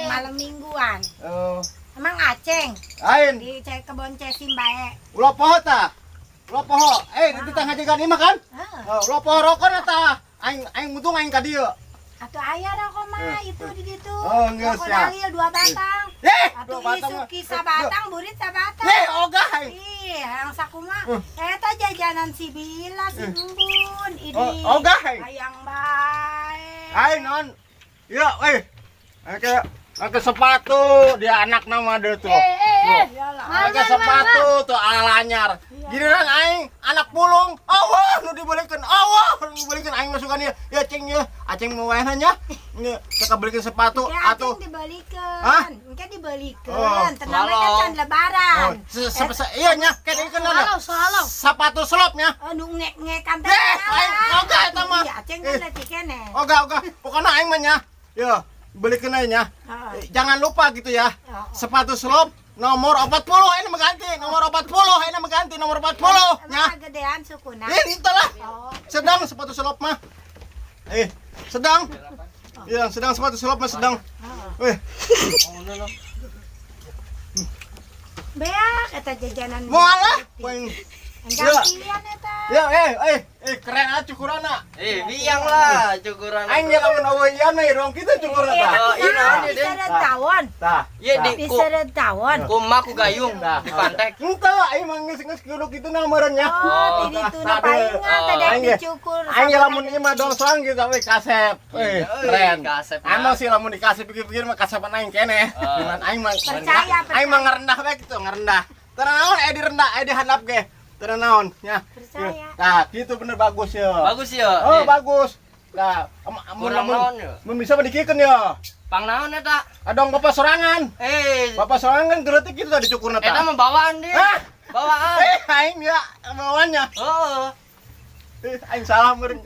malam mingguan. Oh. Emang aceng Ain. di kebon cesim bae. Ulah poho ta. Ulah poho. Di tengah jagan imah kan? Ulah poho rokok ta. Aing mutung aing ka dieu. Atuh aya rokok mah itu di ditu. Oh, geus ya. Dalil 2 batang. Atuh isuki sabatang, burit sabatang. Ogah. Ih, hayang sakumaha. Eta jajanan si Bila si Embun. Ini. Ogah. Hayang bae. Ain non. Ya, Pakai sepatu dia anak nama dia tuh. Pakai sepatu tuh ala lanyar. Giliran aing anak pulung. Awah nu dibalikin. Aing masukan ya. Ya cing ya. Acing mau wae nya. Kita belikan sepatu atuh. Dibalikan. Engke dibalikan. Tenang kan can lebaran. Iya nya, kayak ieu kan. Sepatu slopnya. Nu ngek-ngekan teh. Aing oga eta mah. Iya, acing kan leutik keneh. Oga. Pokona aing mah nya. Ya. Belikan aja. Jangan lupa gitu ya. Sepatu slop nomor 40 ini mengganti. Nomor 40 ini mengganti nomor 40 nya. Gedean sukuna. Itulah. Sedang sepatu slop mah. Sedang. Iya, sedang sepatu slop mah sedang. Beak eta jajanan. Moalah poin. Gantian eta. Ya, keren cukurana. Biang lah cukuran. Aing ge lamun aweyan mah dong kita cukur eta. Bisa tawon. Tah. Iya di Bisa tawon. kumaha ku gayung di pantek. Henteu aing mah geus kudu kitu na meureunnya. Oh, di ditu na palingan teh dicukur. Aing lamun ieu mah dongsang gitu we kasep. Keren. Kasep. Anu sih lamun dikasih pikir-pikir mah kasepan aing keneh. Dengan aing mah Percaya. aing mah ngarendah we kitu, ngarendah. Tanaon direndah, dihandap ge. Tanaon nya. Percaya. Nah, gitu bener bagus ya. Bagus ya. Oh, bagus. Nah, mun bisa mah dikikeun ya. Pang naon eta? Adong bapak sorangan. Bapak sorangan kan geuretik kitu tadi cukurna tah. Eta mah bawaan dia. Bawaan. Aing ya bawaannya. Heeh. Aing salah meureun.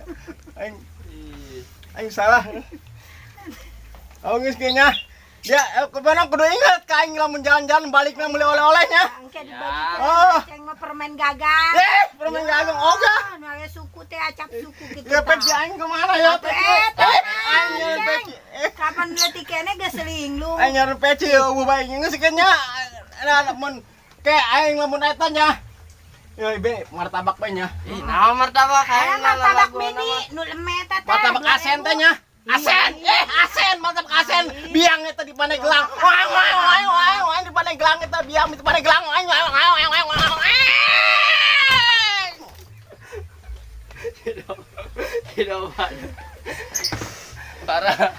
Aing salah. Oh geus kayaknya. Ya, kemana kudu ingat ka aing lamun jalan-jalan balikna meuli oleh-olehnya. Engke dibalikin. Ceng mah permen gagang. Permen gagang oga. Nu aya suku teh acap suku kitu. Ya peci aing kemana ya? Aing nyari peci. Kapan leutik keneh geus linglung. Aing nyari peci eueuh bae geus kenya. Mun ke aing lamun eta nya. Ya ibe martabak bae nya. Naon martabak? Aya martabak mini nu lemet teh. Martabak asen teh nya. Asen, martabak asen. Biang eta di Paneglang. Wah, di Paneglang eta biang di Paneglang. Tidak, parah.